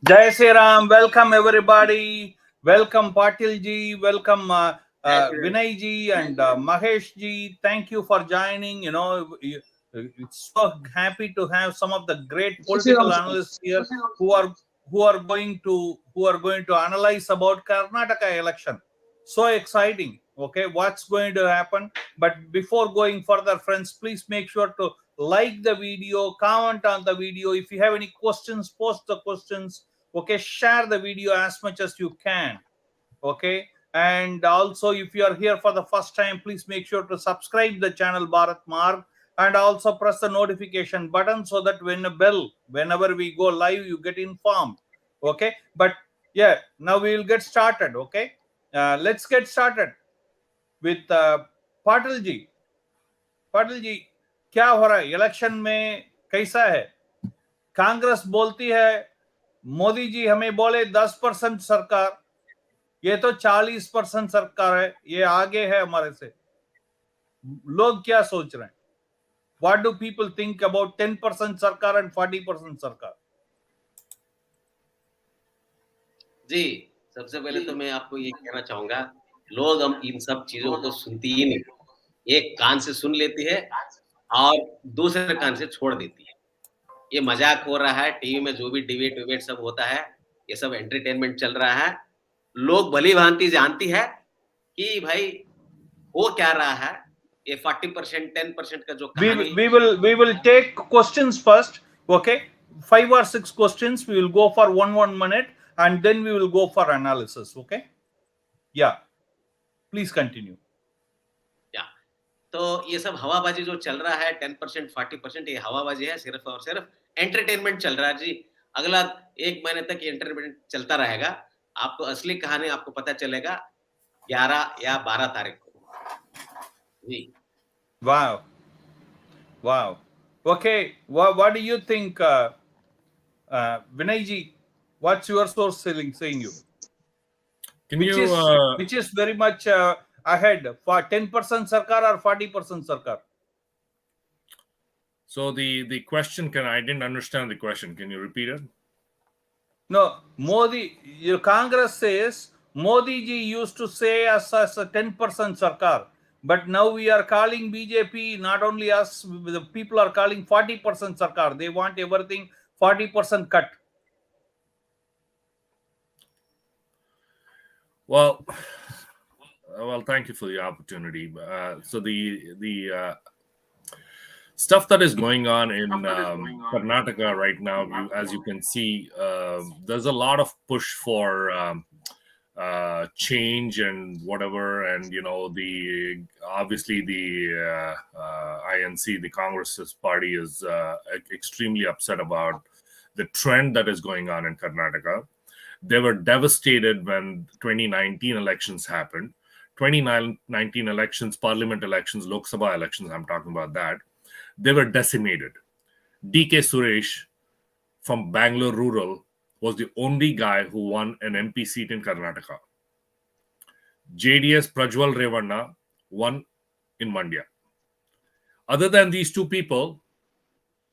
Jai Sri Ram, welcome everybody. Welcome Patil Ji, welcome Vinay Ji and Mahesh Ji. Thank you for joining. It's so happy to have some of the great political analysts here who are going to analyze about Karnataka election. So exciting. Okay, what's going to happen? But before going further, friends, please make sure to like the video, comment on the video. If you have any questions, post the questions. Okay, share the video as much as you can. Okay, and also if you are here for the first time, please make sure to subscribe the channel Bharat Marg and also press the notification button so that whenever we go live, you get informed. Okay, but yeah, now we will get started. Okay, let's get started with Patil ji. Patil ji, क्या हो रहा है election में? कैसा है? कांग्रेस बोलती है मोदी जी हमें बोले 10% सरकार, ये तो 40% सरकार है, ये आगे है हमारे से. लोग क्या सोच रहे हैं? What do people think about 10% सरकार and 40% सरकार? जी, सबसे पहले तो मैं आपको ये कहना चाहूंगा, लोग हम इन सब चीजों को सुनती ही नहीं. एक कान से सुन लेती है और दूसरे कान से छोड़ देती है. ये मजाक हो रहा है, टीवी में जो भी डिबेट सब होता है, ये सब एंटरटेनमेंट चल रहा है. लोग भली भांति जानती है कि भाई हो क्या रहा है. ये 40% 10% का जो कहानी. We will take questions first. Okay, 5 or 6 questions. We will go for one minute and then we will go for analysis. Okay, yeah, please continue. तो ये सब हवाबाजी जो चल रहा है 10% 40%, ये हवाबाजी है. सिर्फ और सिर्फ एंटरटेनमेंट चल रहा है जी. अगला 1 महीने तक ये एंटरटेनमेंट चलता रहेगा. आपको असली कहानी आपको पता चलेगा 11 या 12 तारीख को जी. Wow. Okay, what do you think, Vinay ji? What's your source saying you? Which is very much ahead for 10% sarkar or 40% sarkar? So the question, I didn't understand the question. Can you repeat it? No, Modi, your Congress says Modi ji used to say us as a 10% sarkar, but now we are calling BJP, not only us, the people are calling 40% sarkar. They want everything 40% cut. Well, thank you for the opportunity. So the stuff that is going on in Karnataka right now, as you can see, there's a lot of push for change and whatever, and obviously the INC, the Congress party, is extremely upset about the trend that is going on in Karnataka. They were devastated when 2019 elections happened. 2019 elections, parliament elections, Lok Sabha elections, I'm talking about that. They were decimated. D.K. Suresh from Bangalore Rural was the only guy who won an MP seat in Karnataka. JDS Prajwal Revanna won in Mandya. Other than these two people,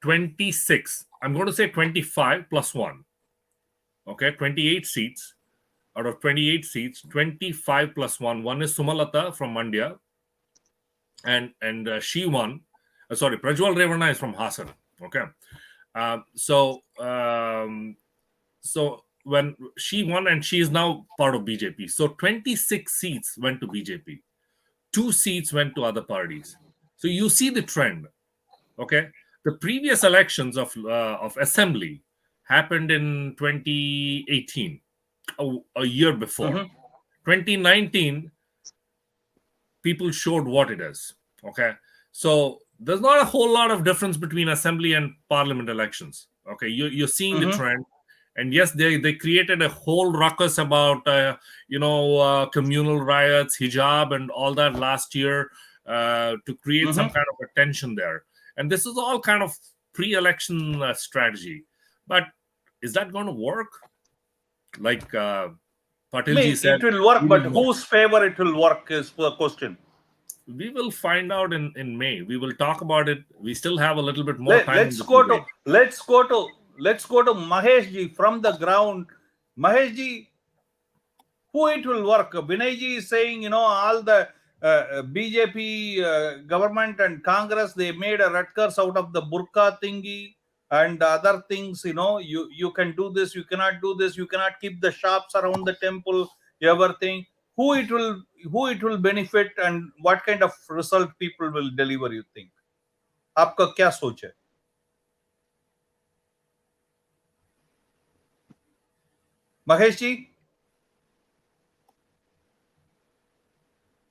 26, I'm going to say 25 plus 1. Okay, 28 seats. Out of 28 seats, 25 plus 1. One is Sumalata from Mandya. And she won. Prajwal Revanna is from Hassan. Okay. So when she won, and she is now part of BJP. So 26 seats went to BJP. 2 seats went to other parties. So you see the trend. Okay. The previous elections of assembly happened in 2018, a year before. 2019, people showed what it is. Okay. So there's not a whole lot of difference between assembly and parliament elections. Okay. You're seeing the trend. And yes, they created a whole ruckus about, communal riots, hijab, and all that last year to create some kind of attention there. And this is all kind of pre-election strategy. But is that going to work? Like Patilji said, it will work, but whose favor it will work is the question. We will find out in May. We will talk about it. We still have a little bit more time. Let's go to let's go to Mahesh ji from the ground. Mahesh ji, who it will work? Vinay ji is saying, all the BJP government and Congress, they made a Rutgers out of the burqa thingy and other things. You can do this, you cannot do this, you cannot keep the shops around the temple, everything. Who it will benefit and what kind of result people will deliver, you think? आपका क्या सोच है? Mahesh ji,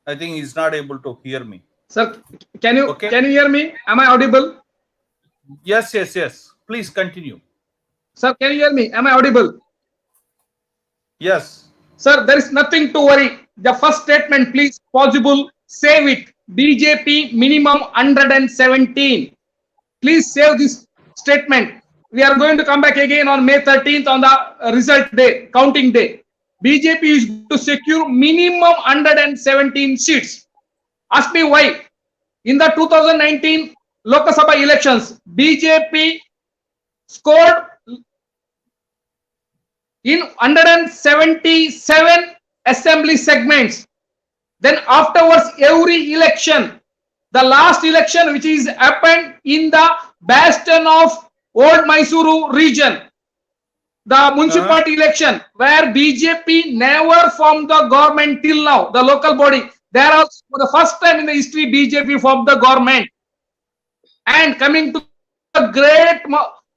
I think he's not able to hear me. Sir, can you hear me? Am I audible? Yes. Please continue. Sir, can you hear me? Am I audible? Yes. Sir, there is nothing to worry. The first statement, please, possible, save it. BJP minimum 117. Please save this statement. We are going to come back again on May 13th on the result day, counting day. BJP is to secure minimum 117 seats. Ask me why. In the 2019 Lok Sabha elections, BJP scored in 177 assembly segments. Then afterwards, every election, the last election which is happened in the bastion of Old Mysuru region, the municipality election where BJP never formed the government till now, the local body, there also for the first time in the history BJP formed the government. And coming to the great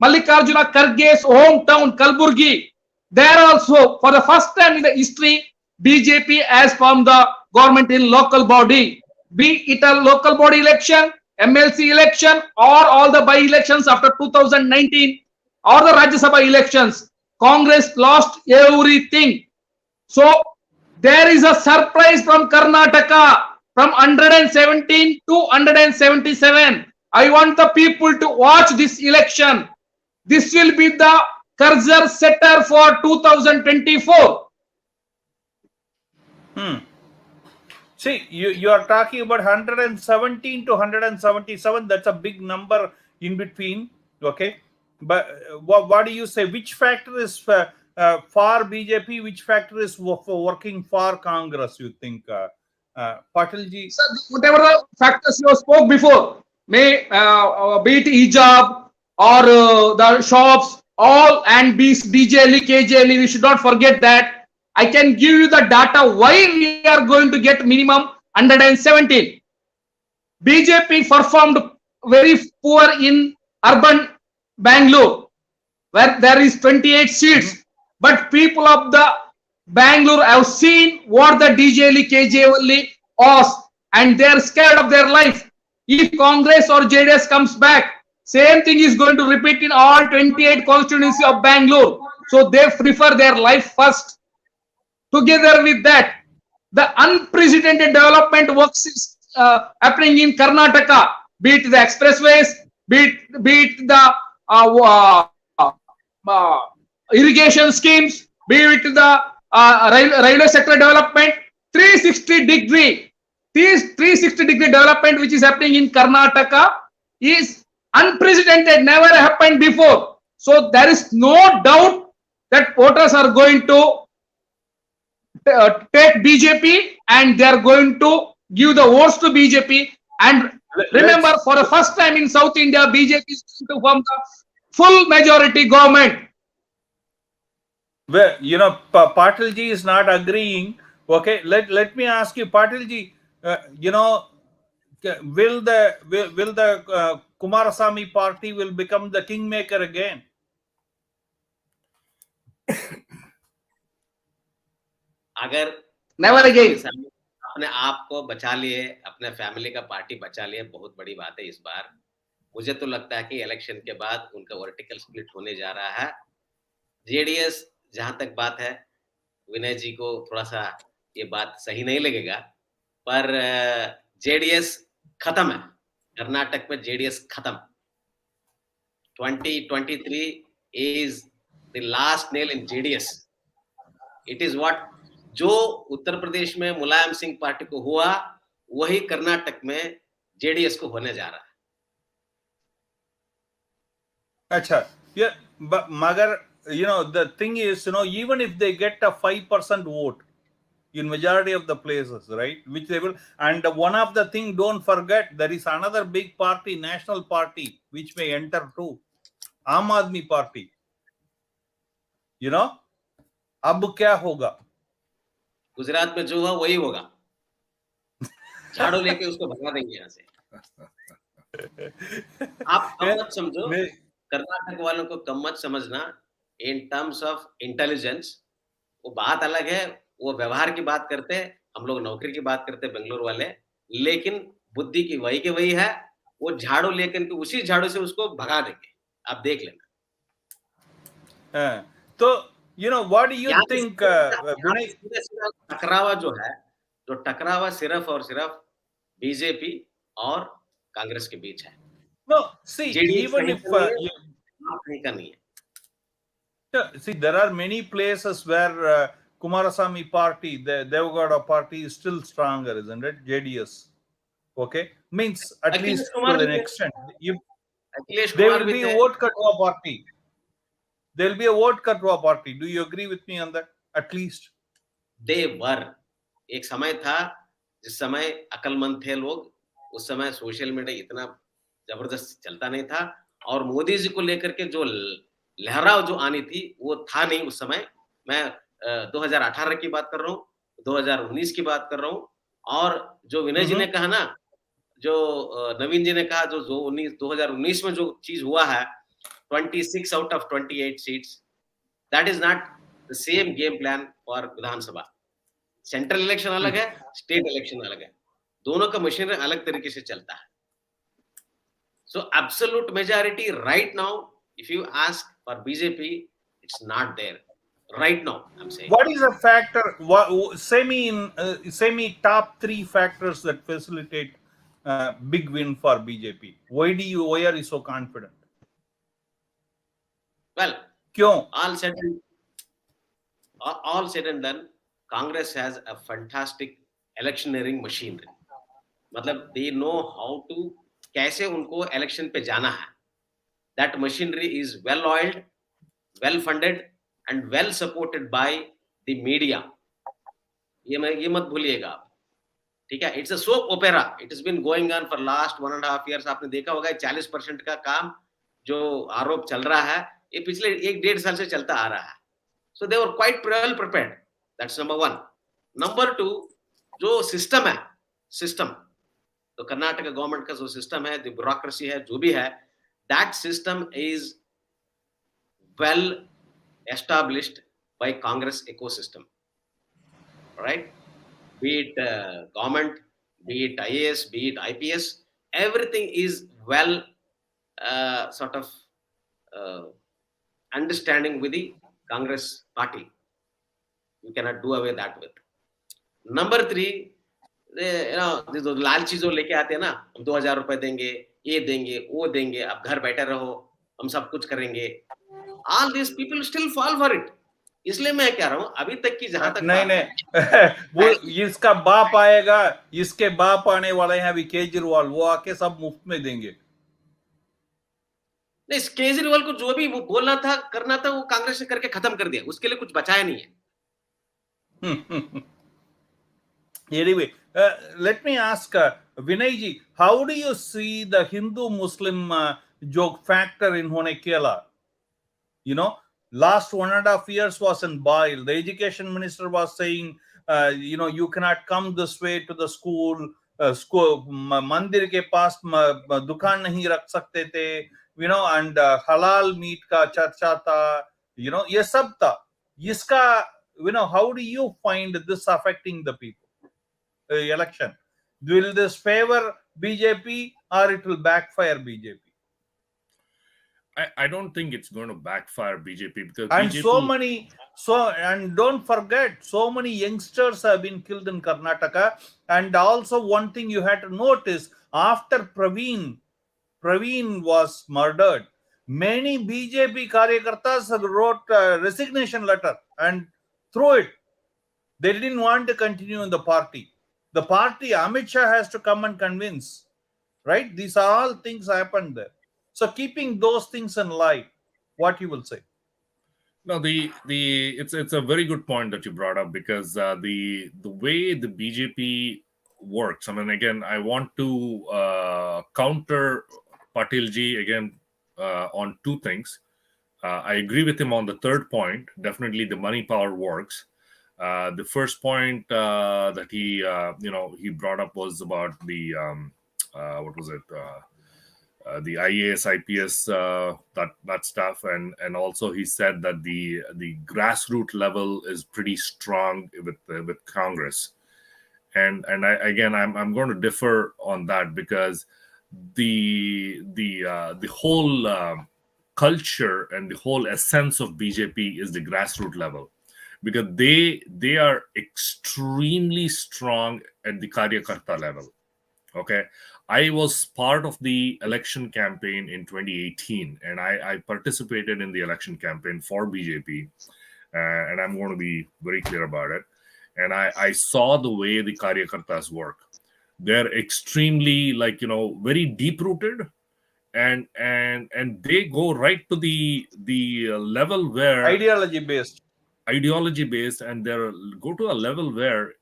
Mallikarjuna Kharge's hometown Kalburgi, there also for the first time in the history BJP has formed the government in local body, be it a local body election, MLC election, or all the by-elections after 2019 or the Rajya Sabha elections. Congress lost everything. So there is a surprise from Karnataka from 117 to 177. I want the people to watch this election. This will be the cursor setter for 2024. See, you are talking about 117 to 177. That's a big number in between. Okay. But what do you say? Which factor is for BJP? Which factor is for working for Congress, you think? Patil ji? Sir, whatever the factors you spoke before, may be it hijab or the shops, all and BJL, KJL, we should not forget that. I can give you the data why we are going to get minimum 117. BJP performed very poor in urban Bangalore, where there is 28 seats. But people of the Bangalore have seen what the DJL, KJL was, and they are scared of their life. If Congress or JDS comes back, same thing is going to repeat in all 28 constituencies of Bangalore. So they prefer their life first. Together with that, the unprecedented development works is happening in Karnataka, be it the expressways, be it the irrigation schemes, be it the railway sector development, 360-degree. This 360-degree development which is happening in Karnataka is unprecedented, never happened before. So there is no doubt that voters are going to take BJP and they are going to give the votes to BJP. And remember, for the first time in South India, BJP is going to form the full majority government. Well, Patil ji is not agreeing. Okay, let me ask you, Patil ji, will the Kumarasamy party will become the kingmaker again? अगर Never again. अपने आप को बचा लिए, अपने family का party बचा लिए, बहुत बड़ी बात है इस बार. मुझे तो लगता है कि इलेक्शन के बाद उनका वर्टिकल स्प्लिट होने जा रहा है. जेडीएस, जहां तक बात है, विनय जी को थोड़ा सा ये बात सही नहीं लगेगा, पर जेडीएस खत्म है. कर्नाटक में जेडीएस खत्म. 2023 is the last nail in JDS. It is what जो उत्तर प्रदेश में मुलायम सिंह पार्टी को हुआ, वही कर्नाटक में जेडीएस को होने जा रहा है. अच्छा, but Magar, the thing is, even if they get a 5% vote in majority of the places, right, which they will, and one of the thing, don't forget, there is another big party, national party, which may enter too, Aam Aadmi Party. अब क्या होगा? गुजरात में जो हुआ वही होगा, झाड़ू लेके उसको भगा देंगे यहाँ से। आप कम मत समझो, कर्नाटक वालों को कम मत समझना। इन टर्म्स ऑफ इंटेलिजेंस वो बात अलग है, वो व्यवहार की बात करते हैं, हम लोग नौकरी की बात करते हैं बेंगलोर वाले, लेकिन बुद्धि की वही है, वो झाड़ू लेकर के उसी झाड़ू से उसको भगा देंगे, आप देख लेना। तो what do you think, टकरावा जो है, जो टकरावा सिर्फ और सिर्फ बीजेपी और कांग्रेस के बीच है। No, see, even if see, there are many places where Kumarasamy party, the Devagowda party is still stronger, isn't it? JDS. Okay, means at least to an extent. There will be a vote Katwa party. There will be a vote Katwa party. Do you agree with me on that? At least. They were. एक समय था जिस समय अकलमंद थे लोग, उस समय social media इतना जबरदस्त चलता नहीं था, और मोदी जी को लेकर के जो लहराव जो आनी थी वो था नहीं उस समय। मैं 2018 की बात कर रहा हूँ, 2019 की बात कर रहा हूँ, और जो विनय जी ने कहा ना, जो नवीन जी ने कहा, जो 2019 में जो चीज हुआ है, 26 out of 28 seats, that is not the same game plan for Vidhan Sabha. Central election अलग है, स्टेट इलेक्शन अलग है, दोनों का मशीनरी अलग तरीके से चलता है। So absolute majority right now, if you ask for BJP, it's not there right now, I'm saying. What is a factor, semi top 3 factors that facilitate big win for BJP? Why are you so confident? Well, Kyun? all said and done, Congress has a fantastic electioneering machinery. मतलब they know how to, कैसे उनको election पे जाना है. That machinery is well oiled, well funded and well supported by the media. ये मत भूलिएगा आप, ठीक है? It's a soap opera. It has been going on for last 1.5 years. आपने देखा होगा 40% का काम जो आरोप चल रहा है, ये पिछले 1-1.5 साल से चलता आ रहा है. So they were quite well prepared. That's number one. Number two, जो system है, तो कर्नाटक गवर्नमेंट का जो सिस्टम है, जो ब्यूरोक्रेसी है, जो भी है, that system is well established by Congress ecosystem. Right? Be it government, be it IAS, be it IPS, everything is well sort of understanding with the Congress party. You cannot do away that with. Number three, जो लालची जो लेके आते हैं ना, हम 2000 रुपए देंगे, ये देंगे, वो देंगे, आप घर बैठे रहो, हम सब कुछ करेंगे. All these people still fall for it. इसलिए मैं कह रहा हूँ, अभी तक की जहां तक नहीं वो इसका बाप आएगा, इसके बाप आने वाले हैं अभी केजरीवाल, वो आके सब मुफ्त में देंगे. नहीं, केजरीवाल को जो भी वो बोलना था, करना था, वो कांग्रेस ने करके खत्म कर दिया, उसके लिए कुछ बचाया नहीं है. Anyway, let me ask Vinay ji, how do you see the Hindu-Muslim joke factor in Kerala? Last 1.5 years was in boil. The education minister was saying, you cannot come this way to the school. मंदिर के पास दुकान नहीं रख सकते थे, and halal meat का चर्चा था, ये सब था. इसका, how do you find this affecting the people? Election, will this favor BJP or it will backfire BJP? I don't think it's going to backfire BJP because and BJP... and don't forget, so many youngsters have been killed in Karnataka. And also one thing you had to notice, after Praveen was murdered, many BJP karyakartas wrote a resignation letter and threw it. They didn't want to continue in the party. The party, Amit Shah has to come and convince, right? These are all things happened there. So keeping those things in light, What you will say? No, it's a very good point that you brought up, because the way the BJP works. I mean, again, I want to counter Patil ji again on two things. I agree with him on the third point. Definitely, the money power works. The first point that he brought up was about the what was it? The IAS, IPS, that stuff, and also he said that the grassroots level is pretty strong with Congress, and I'm going to differ on that, because the whole culture and the whole essence of BJP is the grassroots level, because they are extremely strong at the Karyakarta level. Okay, I was part of the election campaign in 2018, and I participated in the election campaign for BJP, and I'm going to be very clear about it. And I saw the way the Karyakartas work. They're extremely, very deep rooted, and they go right to the level where Ideology based. And they go to a level where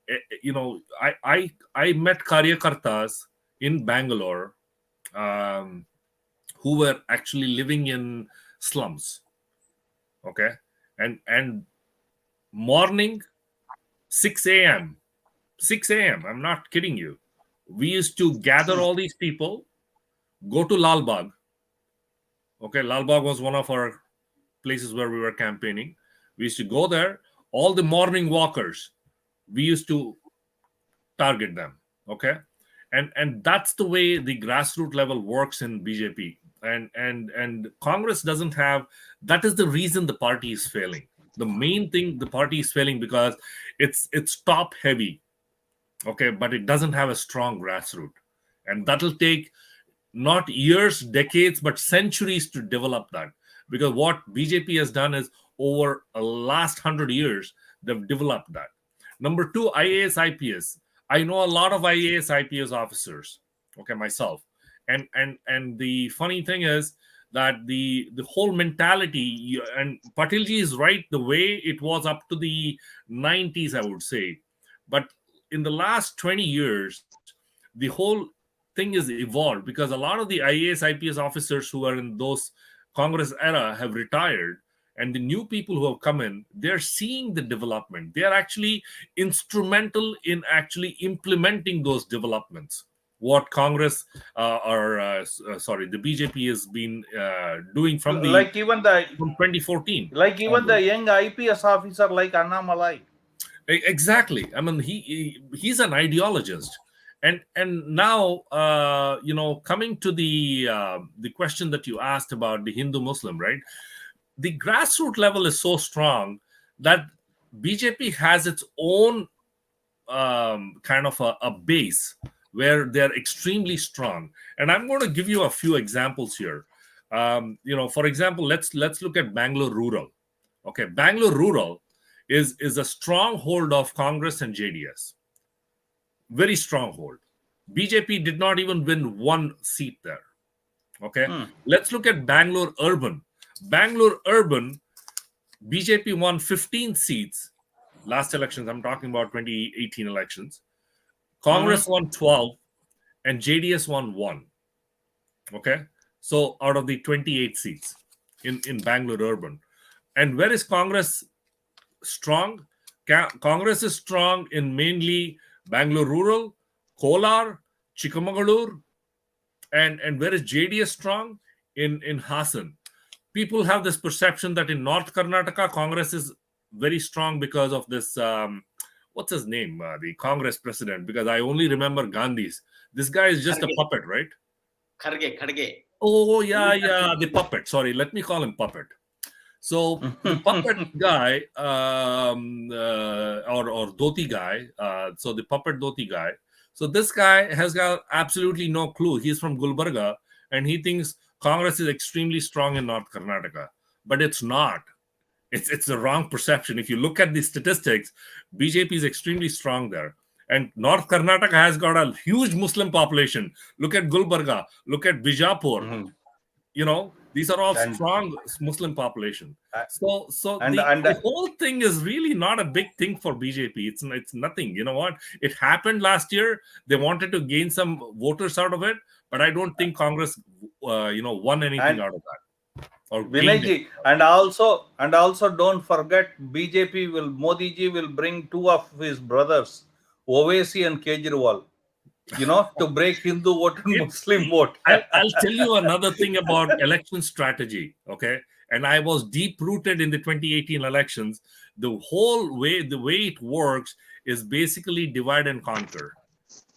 I met Karyakartas in Bangalore who were actually living in slums. Okay, and morning 6 a.m. I'm not kidding you. We used to gather all these people, go to Lal Bagh. Okay, Lal Bagh was one of our places where we were campaigning. We used to go there. All the morning walkers, we used to target them. Okay, and that's the way the grassroots level works in BJP. And Congress doesn't have. That is the reason the party is failing. The main thing the party is failing, because it's top heavy. Okay, but it doesn't have a strong grassroots, and that'll take not years, decades, but centuries to develop that. Because what BJP has done is, over the last 100 years, they've developed that. Number two, IAS, IPS. I know a lot of IAS, IPS officers, okay, myself. And the funny thing is that the whole mentality, and Patilji is right, the way it was up to the 90s, I would say. But in the last 20 years, the whole thing is evolved, because a lot of the IAS, IPS officers who are in those Congress era have retired, and the new people who have come in, they're seeing the development. They are actually instrumental in actually implementing those developments. What Congress the BJP has been doing from Like even the from 2014. like even the young IPS officer like Annamalai. Exactly. I mean, he's an ideologist. And now, coming to the question that you asked about the Hindu Muslim, right? The grassroots level is so strong that BJP has its own kind of a base where they're extremely strong. And I'm going to give you a few examples here. For example, let's look at Bangalore rural. Okay, Bangalore rural is a stronghold of Congress and JDS. Very stronghold. BJP did not even win one seat there. Okay, let's look at Bangalore urban. Bangalore urban, BJP won 15 seats last elections. I'm talking about 2018 elections. Congress won 12 and JDS won 1. Okay, so out of the 28 seats in Bangalore urban. And where is Congress strong? Congress is strong in mainly Bangalore rural, Kolar, Chikmagalur, and where is JDS strong? In Hassan. People have this perception that in North Karnataka, Congress is very strong because of this, what's his name? The Congress president, because I only remember Gandhi's. This guy is just a puppet, right? Kharge. Oh, yeah, the puppet. Sorry, let me call him puppet. So the puppet guy, or dhoti guy, so the puppet dhoti guy. So this guy has got absolutely no clue. He's from Gulbarga, and he thinks Congress is extremely strong in North Karnataka, but it's not. It's the wrong perception. If you look at the statistics, BJP is extremely strong there. And North Karnataka has got a huge Muslim population. Look at Gulbarga. Look at Bijapur. These are all And- strong Muslim population. So and- the whole thing is really not a big thing for BJP. It's nothing. You know what? It happened last year. They wanted to gain some voters out of it, but I don't think Congress, won anything out of that. Or Vinay gained ji, and also don't forget, Modi ji will bring two of his brothers, Owaisi and Kejriwal, to break Hindu vote and Muslim vote. I'll tell you another thing about election strategy, okay? And I was deep rooted in the 2018 elections. The way it works is basically divide and conquer.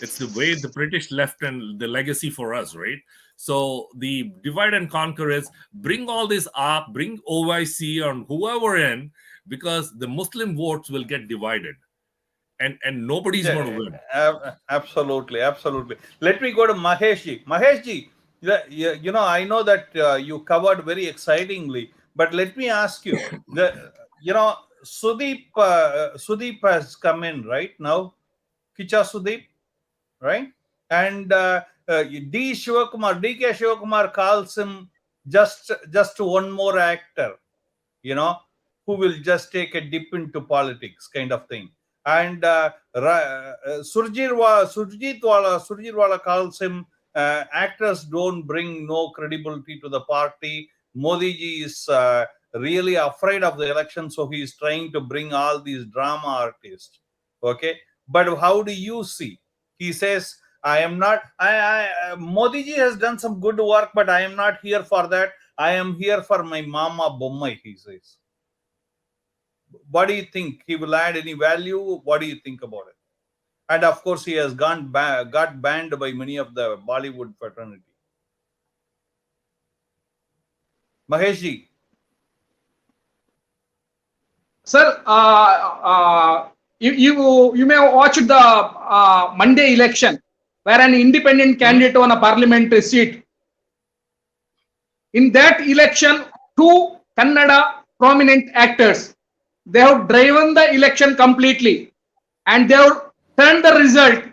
It's the way the British left and the legacy for us, right? So the divide and conquer is bring all this up, bring OIC and whoever in, because the Muslim votes will get divided. And nobody's going to win. Absolutely. Let me go to Mahesh ji. Mahesh ji, I know that you covered very excitingly, but let me ask you, Sudeep has come in right now, Kicha Sudeep, right? And DK Shivakumar calls him just one more actor, who will just take a dip into politics, kind of thing. And Surjitwala calls him, actors don't bring no credibility to the party. Modi ji is really afraid of the election, so he is trying to bring all these drama artists. Okay, but how do you see? He says, I am not, Modi ji has done some good work, but I am not here for that. I am here for my Mama Bommai, he says. What do you think? He will add any value? What do you think about it? And of course, he has got banned by many of the Bollywood fraternity. Mahesh ji. Sir, you may have watched the Monday election, where an independent candidate won a parliamentary seat. In that election, two Kannada prominent actors, they have driven the election completely, and they have turned the result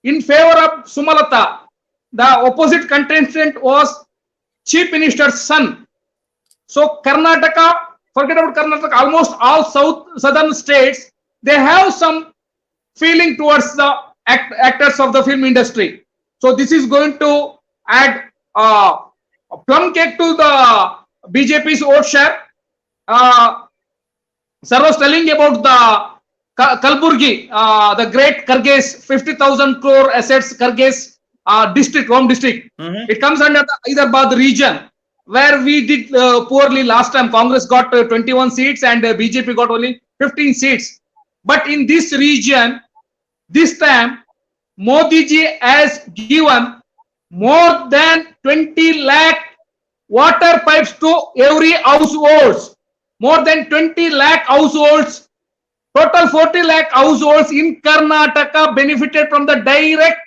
in favor of Sumalata. The opposite contestant was Chief Minister's son. So Karnataka, forget about Karnataka, almost all southern states, they have some feeling towards the actors of the film industry. So this is going to add a plum cake to the BJP's vote share. Sir was telling about the Kalburgi, the great Karge's 50,000 crore assets Karge's district, home district. It comes under the Hyderabad region, where we did poorly last time. Congress got 21 seats and BJP got only 15 seats. But in this region, this time, Modi ji has given more than 20 lakh water pipes to every household. More than 20 lakh households, total 40 lakh households in Karnataka benefited from the direct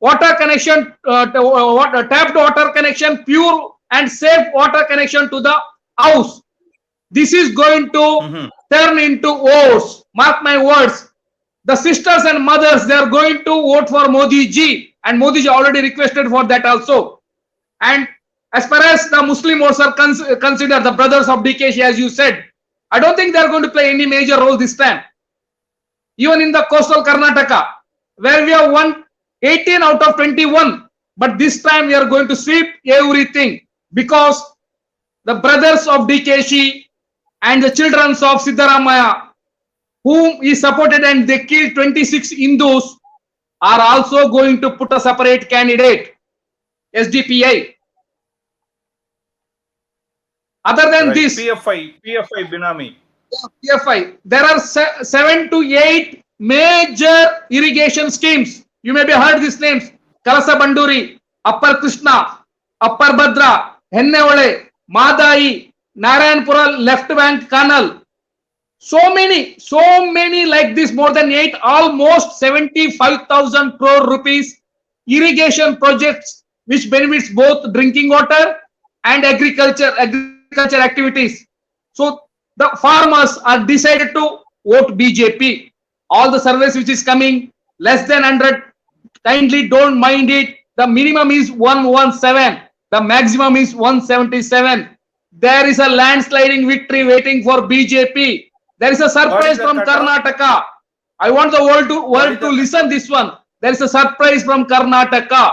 water connection, tapped water connection, pure and safe water connection to the house. This is going to turn into votes. Mark my words. The sisters and mothers, they are going to vote for Modi ji, and Modi ji already requested for that also. And as far as the Muslim votes are considered, the brothers of DK, as you said, I don't think they are going to play any major role this time. Even in the coastal Karnataka, where we have won 18 out of 21, but this time we are going to sweep everything, because the brothers of DK and the children of Siddaramaya, whom he supported and they killed 26 Hindus, are also going to put a separate candidate, SDPI. Other than this, PFI Binami. PFI, there are 7 to 8 major irrigation schemes. You may have heard these names: Kalasa Banduri, Upper Krishna, Upper Bhadra, Hennevale, Madai, Narayanpura left bank canal. So many like this, more than 8, almost 75,000 crore rupees irrigation projects, which benefits both drinking water and agriculture activities. So the farmers are decided to vote BJP. All the surveys which is coming, less than 100, kindly don't mind it. The minimum is 117. The maximum is 177. There is a landsliding victory waiting for BJP. There is a surprise from Karnataka. I want the world to listen this one. There is a surprise from Karnataka.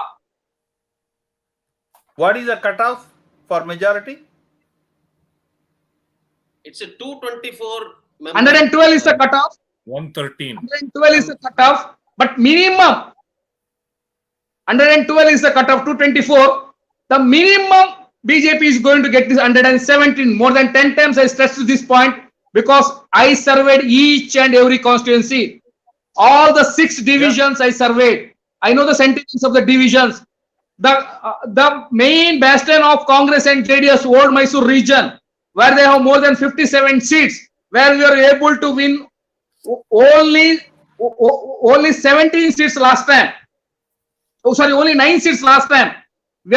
What is the cutoff for majority? It's a 224. 112 is the cutoff. 113. 112 is the cutoff. But minimum 112 is the cutoff. 224. The minimum BJP is going to get this 117. More than 10 times I stressed this point because I surveyed each and every constituency. All the 6 divisions I surveyed. I know the sentiments of the divisions. The main bastion of Congress and JDS, Old Mysore region, where they have more than 57 seats, where we are able to win only 17 seats last time. Oh, sorry, only 9 seats last time. We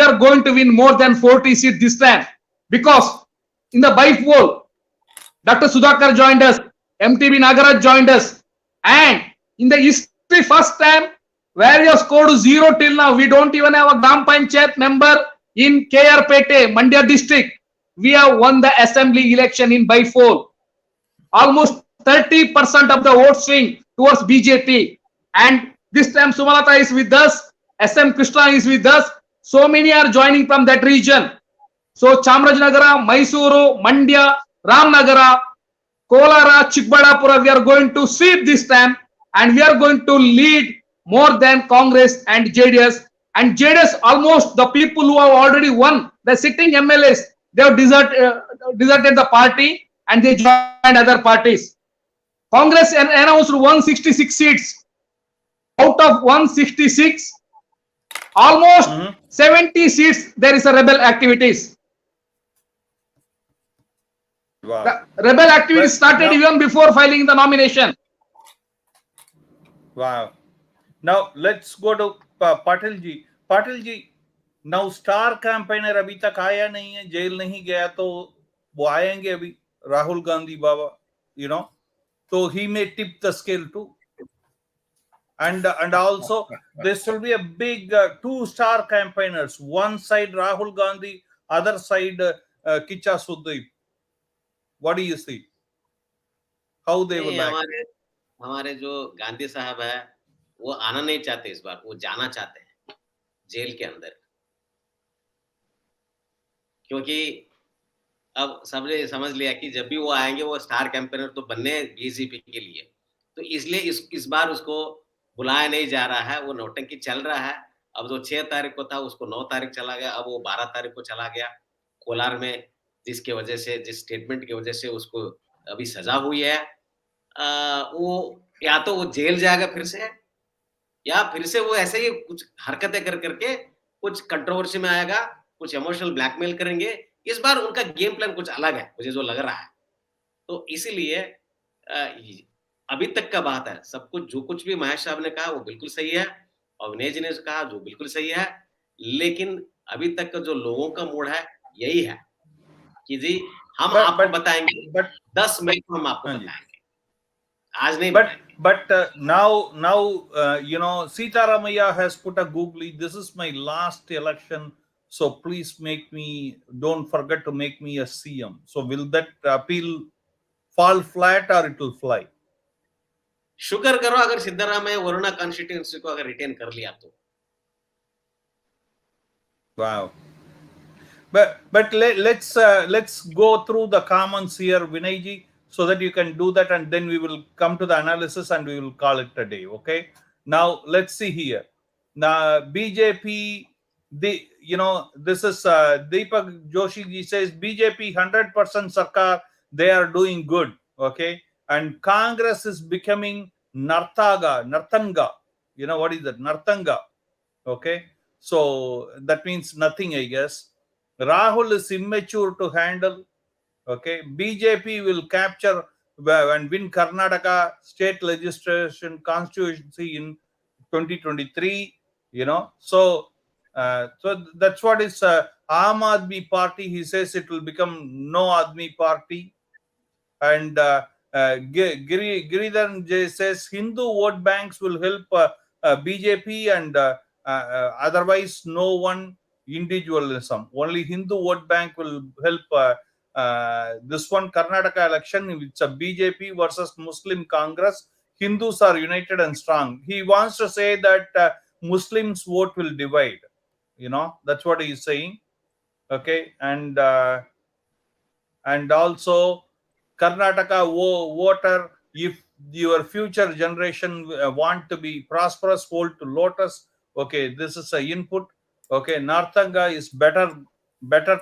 are going to win more than 40 seats this time because in the by-poll, Dr. Sudhakar joined us, MTB Nagaraj joined us, and in the history first time where we have scored 0 till now, we don't even have a Gram Panchayat member in KR Pete, Mandya district. We have won the assembly election in by-poll. Almost 30% of the vote swing towards BJP, and this time Sumalata is with us, SM Krishna is with us. So many are joining from that region. So Chamarajnagara, Mysuru, Mandya, Ramnagara, Kolara, Chikbadapura, we are going to sweep this time, and we are going to lead more than Congress and JDS. And JDS, almost the people who have already won, the sitting MLAs, they have deserted the party and they joined other parties. Congress announced 166 seats. Out of 166, almost 70 seats, there is a rebel activities. Wow. The rebel activities started even before filing the nomination. Wow. Now let's go to Patil ji. Patil ji, now star campaigner अभी तक आया नहीं है, jail नहीं गया, तो वो आएंगे अभी राहुल गांधी बाबा, you know, so he may tip the scale too. And also this will be a big 2-star campaigners. One side Rahul Gandhi, other side Kicha Sudeep. What do you see? How they will act? हमारे जो गांधी साहब है वो आना नहीं चाहते इस बार, वो जाना चाहते हैं जेल के अंदर, क्योंकि अब सबने समझ लिया कि जब भी वो आएंगे वो स्टार कैंपेनर तो बनने बीजेपी के लिए, तो इसलिए इस बार उसको बुलाया नहीं जा रहा है। वो नौटंकी चल रहा है। अब जो 6 तारीख को था उसको 9 तारीख चला गया, अब वो 12 तारीख को चला गया कोलार में, जिसके वजह से, जिस स्टेटमेंट की वजह से उसको अभी सजा हुई है। वो या तो वो जेल जाएगा फिर से, या फिर से वो ऐसे ही कुछ हरकतें कर करके कुछ कंट्रोवर्सी में आएगा, कुछ इमोशनल ब्लैकमेल करेंगे। इस बार उनका गेम प्लान कुछ अलग है, मुझे जो लग रहा है। तो इसीलिए अभी तक का बात है, सब कुछ जो कुछ भी महेश साहब ने कहा वो बिल्कुल सही है, और विनय जी ने कहा जो बिल्कुल सही है, लेकिन अभी तक का जो लोगों का मूड है यही है कि जी हम आपको बताएंगे, 10 मई को हम आपको बताएंगे, आज नहीं। But now you know, Sitaramaya has put a googly, this is my last election, so please don't forget to make me a CM. So will that appeal fall flat or it will fly? शुक्र करो अगर Siddaramaiah Varuna constituency को अगर retain कर लिया तो। Wow. But let's go through the comments here, Vinay ji, so that you can do that, and then we will come to the analysis and we will call it a day. Okay. Now let's see here. Now BJP, this is Deepak Joshi ji says BJP 100% Sarkar, they are doing good. Okay. And Congress is becoming Nartanga. You know what is that? Nartanga. Okay. So that means nothing, I guess. Rahul is immature to handle. Okay. BJP will capture and win Karnataka state legislation constituency in 2023. So that's what is Aam Aadmi Party. He says it will become No Aadmi Party. And Giridharan J says Hindu vote banks will help BJP, and otherwise no one individualism. Only Hindu vote bank will help. This one Karnataka election, it's a BJP versus Muslim Congress. Hindus are united and strong. He wants to say that Muslims vote will divide. That's what he's saying. Okay, and also Karnataka voter, if your future generation want to be prosperous, hold to lotus. Okay, this is a input. Okay, Narthanga is bitter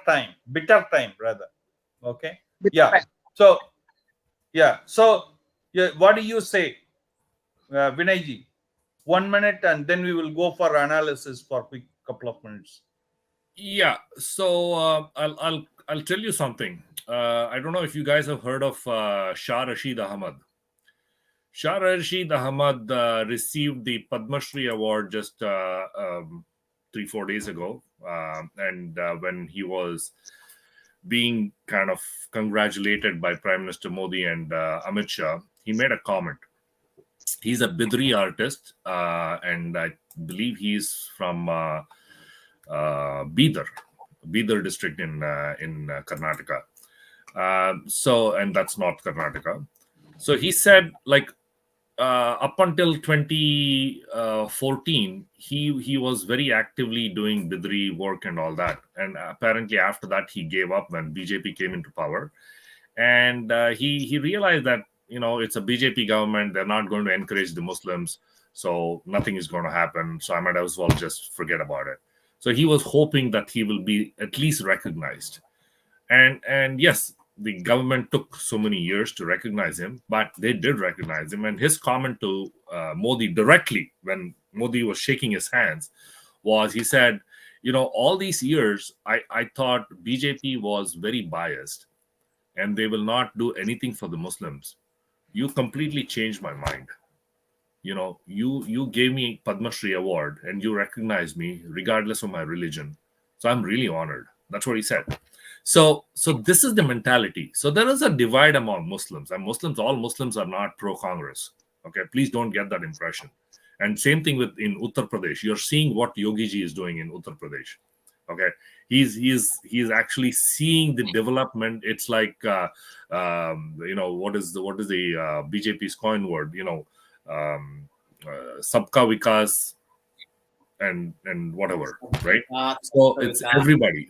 time rather. Okay, yeah. So what do you say, Vinay Ji? 1 minute, and then we will go for analysis for quick couple of minutes. Yeah, so I'll tell you something. I don't know if you guys have heard of Shah Rashid Ahmad. Shah Rashid Ahmad received the Padma Shri award just 3-4 days ago, and when he was being kind of congratulated by Prime Minister Modi and Amit Shah, he made a comment. He's a Bidri artist, and I believe he's from Bidar district in Karnataka. And that's North Karnataka. So he said, like, up until 2014, he was very actively doing Bidri work and all that. And apparently after that, he gave up when BJP came into power. And he realized that, it's a BJP government. They're not going to encourage the Muslims. So nothing is going to happen. So I might as well just forget about it. So he was hoping that he will be at least recognized. And yes, the government took so many years to recognize him, but they did recognize him. And his comment to Modi directly when Modi was shaking his hands was, he said, all these years, I thought BJP was very biased and they will not do anything for the Muslims. You completely changed my mind. You gave me Padma Shri award and you recognized me regardless of my religion. So I'm really honored. That's what he said. So this is the mentality. So there is a divide among Muslims, and all Muslims are not pro-Congress. Okay, please don't get that impression. And same thing in Uttar Pradesh. You're seeing what Yogi Ji is doing in Uttar Pradesh. Okay, he's actually seeing the development. It's like what is the BJP's coin word? Sabka Vikas and whatever, right? So it's everybody.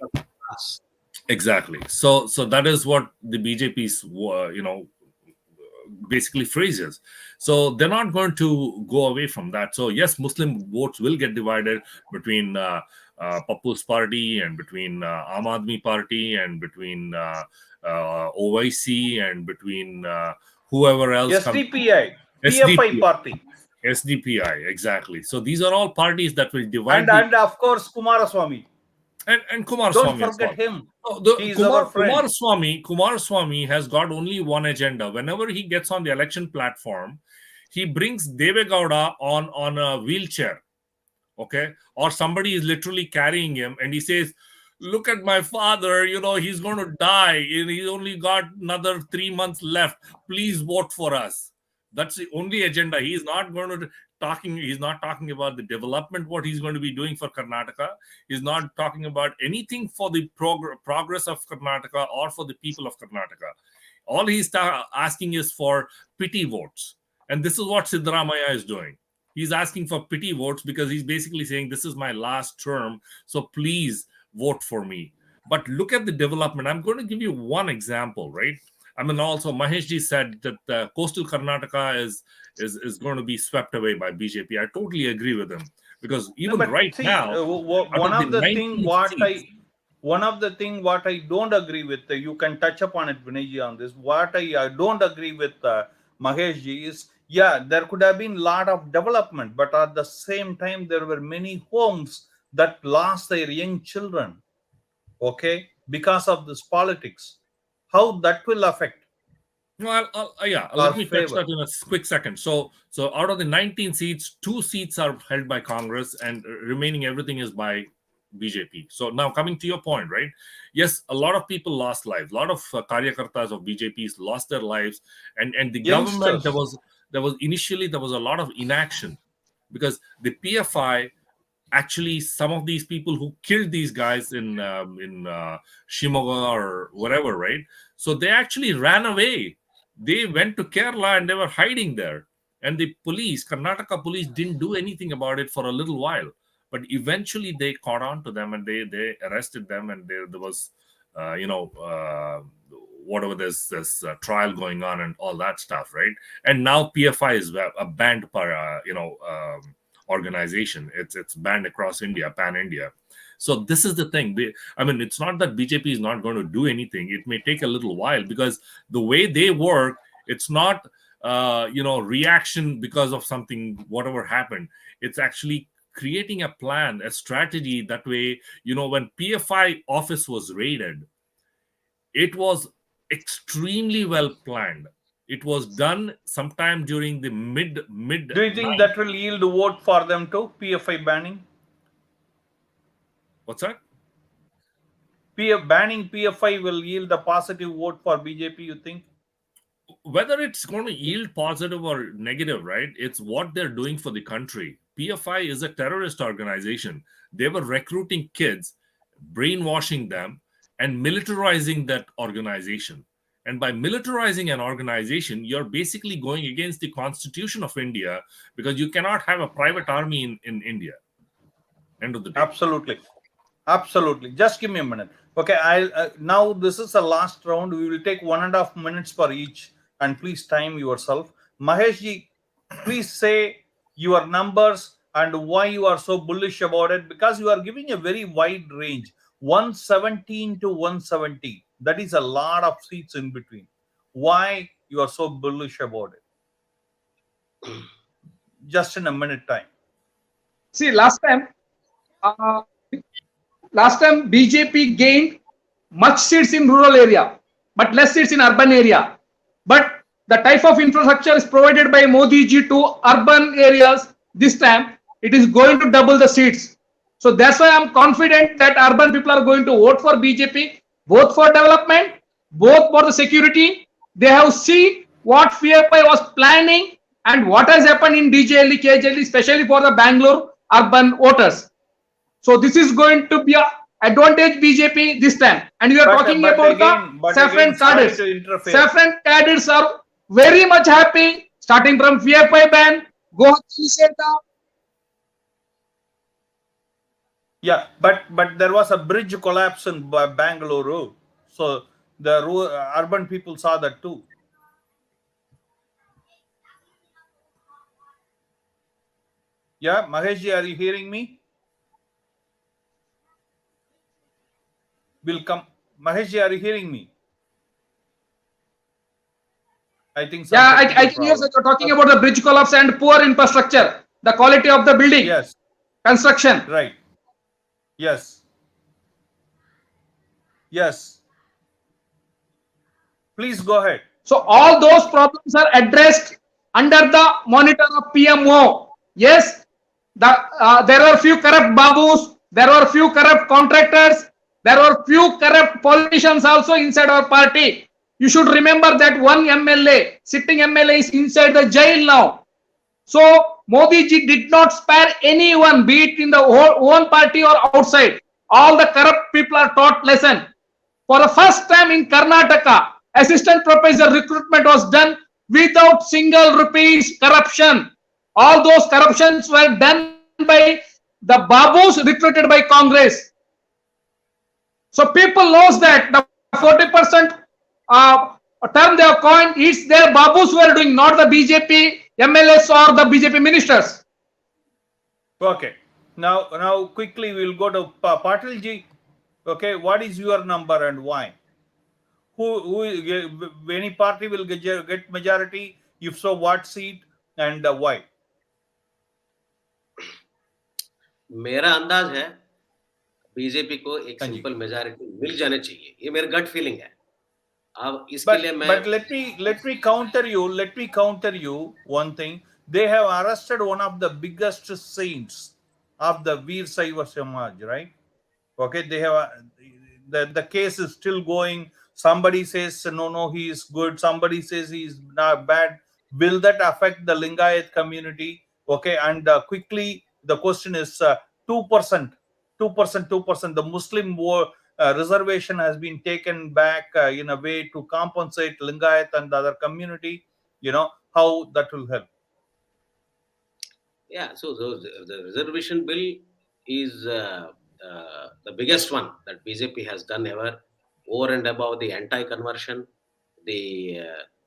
Exactly. So that is what the BJP's basically phrases. So they're not going to go away from that. So yes, Muslim votes will get divided between Pappu's party and between Aam Aadmi party and between OIC and between whoever else. SDPI, PFI party. SDPI, exactly. So these are all parties that will divide. And of course, Kumaraswamy. And Kumaraswamy. Don't forget him. He's our friend. Kumaraswamy has got only one agenda. Whenever he gets on the election platform, he brings Deve Gowda on a wheelchair, okay? Or somebody is literally carrying him, and he says, "Look at my father, he's going to die. He's only got another 3 months left. Please vote for us." That's the only agenda. He's not talking about the development, what he's going to be doing for Karnataka. He's not talking about anything for the progress of Karnataka or for the people of Karnataka. All he's asking is for pity votes. And this is what Siddaramaiah is doing. He's asking for pity votes because he's basically saying, this is my last term, so please vote for me. But look at the development. I'm going to give you one example, right? I mean, also Mahesh Ji said that coastal Karnataka is going to be swept away by BJP. I totally agree with him because now, one of the thing what I don't agree with, you can touch upon it, Vinay Ji, on this. What I don't agree with Mahesh Ji is, there could have been a lot of development, but at the same time, there were many homes that lost their young children, okay, because of this politics. How that will affect? Well, let me touch that in a quick second. So out of the 19 seats, 2 seats are held by Congress, and remaining everything is by BJP. So now coming to your point, right? Yes, a lot of people lost lives. A lot of karyakartas of BJPs lost their lives, and the government there was initially a lot of inaction because the PFI actually some of these people who killed these guys in Shimoga or whatever, right? So they actually ran away. They went to Kerala and they were hiding there. And the police, Karnataka police, didn't do anything about it for a little while. But eventually they caught on to them and they arrested them, and there was, whatever this trial going on and all that stuff, right? And now PFI is a banned organization. It's banned across India, pan India. So this is the thing. I mean, it's not that BJP is not going to do anything. It may take a little while, because the way they work, it's not reaction because of something, whatever happened. It's actually creating a plan, a strategy. That way, when PFI office was raided, it was extremely well planned. It was done sometime during the mid. Do you think that will yield a vote for them too? PFI banning? What's that? Banning PFI will yield a positive vote for BJP, you think? Whether it's going to yield positive or negative, right? It's what they're doing for the country. PFI is a terrorist organization. They were recruiting kids, brainwashing them, and militarizing that organization. And by militarizing an organization, you're basically going against the Constitution of India, because you cannot have a private army in India. End of the day. Absolutely. Just give me a minute. Okay, now this is the last round. We will take 1.5 minutes for each, and please time yourself. Mahesh ji, please say your numbers and why you are so bullish about it, because you are giving a very wide range, 117 to 170. That is a lot of seats in between. Why you are so bullish about it? Just in a minute time. See, last time BJP gained much seats in rural area, but less seats in urban area. But the type of infrastructure is provided by Modi ji to urban areas. This time, it is going to double the seats. So that's why I'm confident that urban people are going to vote for BJP, both for development, both for the security. They have seen what PFI was planning and what has happened in DJLE, KJLE, especially for the Bangalore urban voters. So this is going to be an advantage BJP this time. And we are talking about the saffron cadres. Saffron cadres are very much happy, starting from PFI ban, go Yeah, but there was a bridge collapse in Bangalore, so the urban people saw that too. Yeah, Mahesh ji, are you hearing me? Will come. Mahesh ji, are you hearing me? I think so. Yeah, I can hear that you're talking about the bridge collapse and poor infrastructure, the quality of the building. Yes. Construction. Right. Yes. Yes. Please go ahead. So all those problems are addressed under the monitor of PMO. Yes, there were few corrupt babus, there were few corrupt contractors, there were few corrupt politicians also inside our party. You should remember that one MLA, sitting MLA, is inside the jail now. So Modi ji did not spare anyone, be it in the own party or outside. All the corrupt people are taught lesson. For the first time in Karnataka, assistant professor recruitment was done without single rupees corruption. All those corruptions were done by the babus recruited by Congress. So people knows that the 40% term they have coined, it's their babus who are doing, not the BJP MLAs or the BJP ministers. Okay. Now quickly we'll go to Patil ji. Okay, what is your number and why? Who any party will get majority? If so, what seat and why? मेरा अंदाज है BJP को एक simple majority मिल जाने चाहिए, ये मेरा gut feeling है. अब इसके लिए मैं but let me counter you one thing. They have arrested one of the biggest saints of the Veer Saiva Samaj, right? Okay, they have the case is still going. Somebody says no, he is good. Somebody says he is not bad. Will that affect the Lingayat community? Okay, and quickly the question is 2%, 2%. The Muslim reservation has been taken back in a way to compensate Lingayat and the other community. How that will help? Yeah, so the reservation bill is the biggest one that BJP has done ever, over and above the anti-conversion, the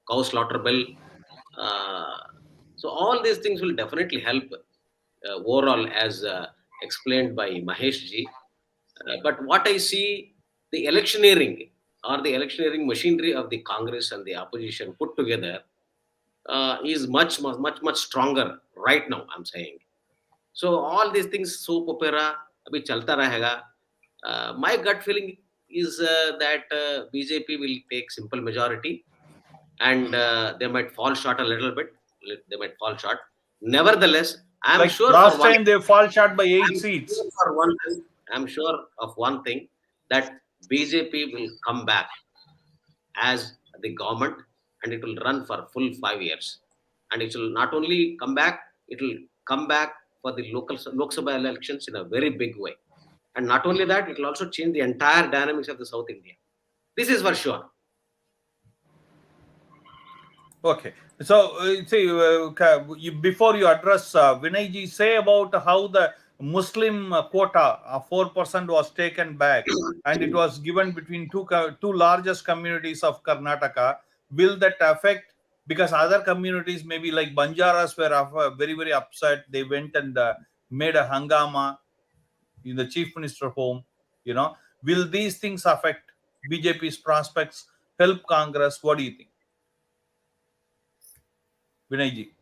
cow slaughter bill. Uh, so all these things will definitely help overall, as explained by Mahesh ji. But what I see, the electioneering or the electioneering machinery of the Congress and the opposition put together is much stronger right now, I'm saying. So all these things, soap opera, abhi chalta rahega. My gut feeling is that BJP will take simple majority, and they might fall short a little bit. They might fall short. Nevertheless, I'm Like sure for last one. time they fall short by 8 I'm seats. sure for one thing. I'm sure of one thing, that BJP will come back as the government, and it will run for full 5 years. And it will not only come back, it will come back for the local Lok Sabha elections in a very big way. And not only that, it will also change the entire dynamics of the South India. This is for sure. Okay. So, before you address Vinay ji, say about how the Muslim quota of 4% was taken back and it was given between two largest communities of Karnataka. Will that affect? Because other communities, maybe like Banjaras, were very, very upset. They went and made a hangama in the chief minister home. Will these things affect BJP's prospects? Help Congress? What do you think, Vinay ji?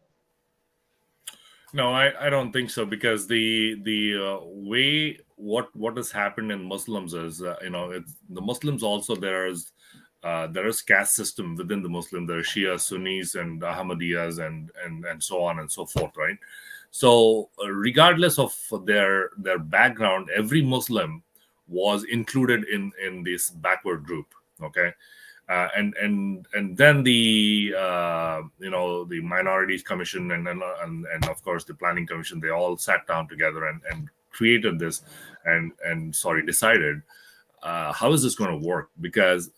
No, I don't think so, because the way what has happened in Muslims is, it's the Muslims also, there is caste system within the Muslim. There are Shia, Sunnis, and Ahmadiyas, and so on and so forth, right? So regardless of their background, every Muslim was included in this backward group. Okay. And then the the minorities commission and of course the planning commission, they all sat down together and created this and decided how is this going to work, because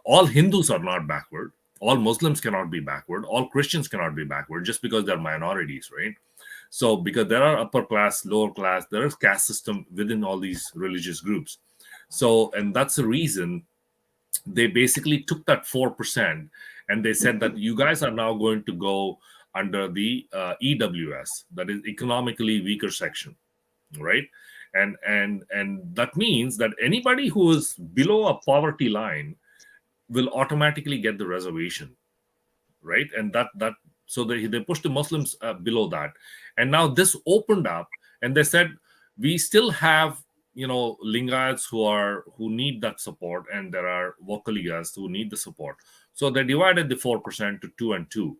all Hindus are not backward, all Muslims cannot be backward, all Christians cannot be backward just because they're minorities, right? So because there are upper class, lower class, there is caste system within all these religious groups. So, and that's the reason they basically took that 4% and they said that you guys are now going to go under the EWS, that is economically weaker section, right? And that means that anybody who is below a poverty line will automatically get the reservation, right? And that so they pushed the Muslims below that, and now this opened up, and they said we still have Lingayats who need that support, and there are Vokaligas who need the support. So they divided the 4% to 2 and 2.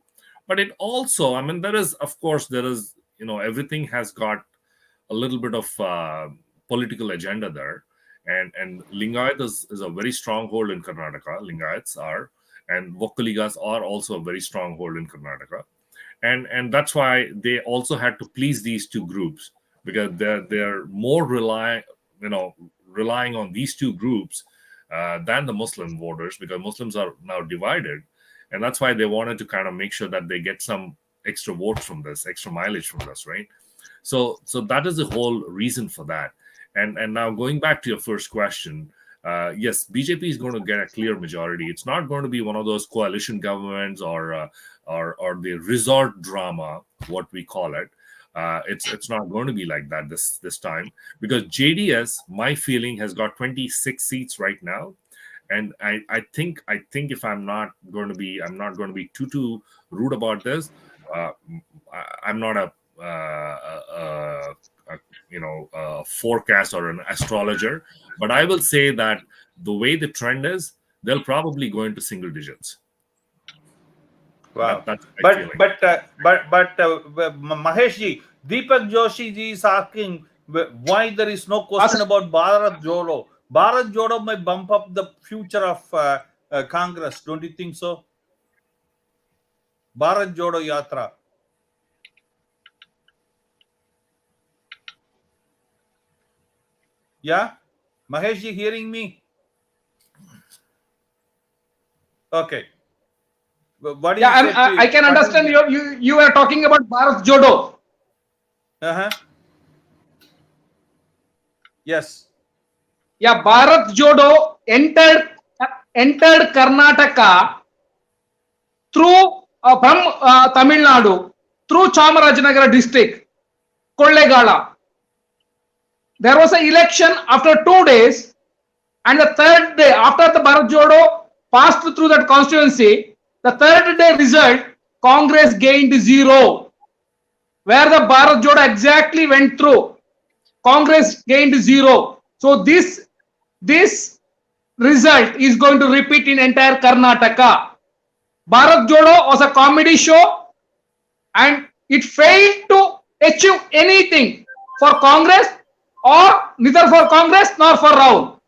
But it also, I mean, there is, of course, everything has got a little bit of political agenda there, and Lingayat is a very strong hold in Karnataka. Lingayats are, and Vokaligas are also a very strong hold in Karnataka, and that's why they also had to please these two groups, because they're more relying on these two groups than the Muslim voters, because Muslims are now divided, and that's why they wanted to kind of make sure that they get some extra votes from this, extra mileage from this, right? So that is the whole reason for that. And now going back to your first question, yes, BJP is going to get a clear majority. It's not going to be one of those coalition governments or the resort drama, what we call it. It's not going to be like that this time, because JDS, my feeling, has got 26 seats right now, and I think if I'm not going to be too rude about this. I'm not a forecast or an astrologer, but I will say that the way the trend is, they'll probably go into single digits. Wow. That's my feeling. But Mahesh ji, Deepak Joshi ji is asking why there is no question about Bharat Jodo. Bharat Jodo may bump up the future of Congress. Don't you think so? Bharat Jodo Yatra. Yeah, Mahesh ji, hearing me? Okay. What do Yeah, you say? I can Patil understand ji? you are talking about Bharat Jodo. Uh-huh. Yes. Yeah, Bharat Jodo entered Karnataka through from Tamil Nadu through Chamarajanagar district, Kollegala. There was an election after 2 days, and the third day after the Bharat Jodo passed through that constituency, the third day result, Congress gained 0. Where the Bharat Jodo exactly went through, Congress gained 0. So this result is going to repeat in entire Karnataka. Bharat Jodo was a comedy show and it failed to achieve anything for Congress, or neither for Congress nor for Rahul.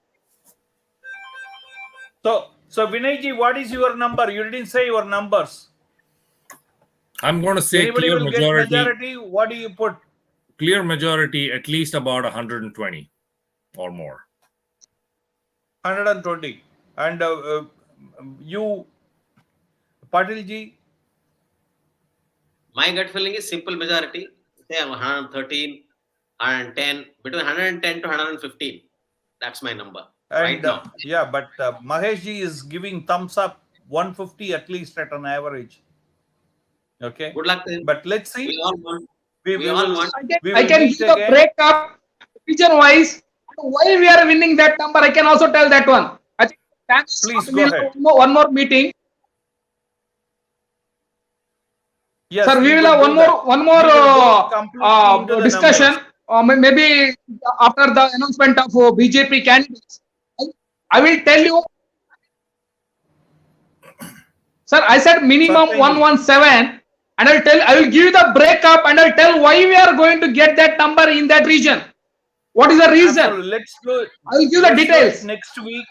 So Vinay ji, what is your number? You didn't say your numbers. I'm going to say Anybody clear will get majority. majority? What do you put? Clear majority, at least about 120 or more. 120. And you, Patil ji? My gut feeling is simple majority. Say 113, 110, between 110 to 115. That's my number right And now. yeah, but Mahesh ji is giving thumbs up 150 at least at an average. Okay. Good luck to him. But let's see. We all want. We We all will, want. we I will can meet give the again. breakup region wise. Why we are winning that number, I can also tell that one. I think thanks. Please We go will ahead. have one more meeting. Yes, Sir, we will do have one that. more We will go completely into the discussion. numbers. Maybe after the announcement of BJP candidates, I will tell you. Sir, I said minimum Certainly. 117, and I will give you the breakup, and I'll tell why we are going to get that number in that region. What is the reason? Absolutely. Let's do it. I will give the details. Next week.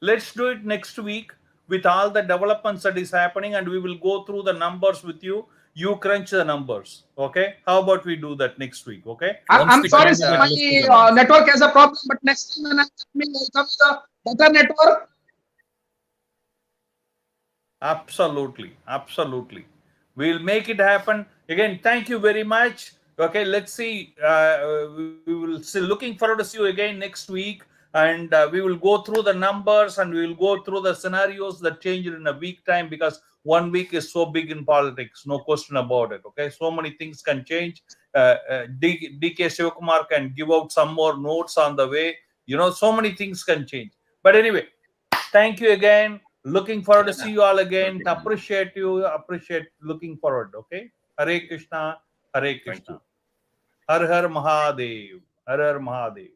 Let's do it next week with all the developments that is happening, and we will go through the numbers with you. You crunch the numbers. Okay. How about we do that next week? Okay. I'm the sorry, sir, candidate list is announced. my network has a problem, but next time when I'm coming, I'll come with a better network. Absolutely. We'll make it happen. Again, thank you very much. Okay, let's see. We will still looking forward to see you again next week. And we will go through the numbers and we will go through the scenarios that change in a week time, because 1 week is so big in politics, no question about it. Okay, so many things can change. DK Shivakumar can give out some more notes on the way. So many things can change. But anyway, thank you again. Looking forward to see you all again. Appreciate looking forward. Okay. Hare Krishna. Thank you. Har Har Mahadev. Har Har Mahadev.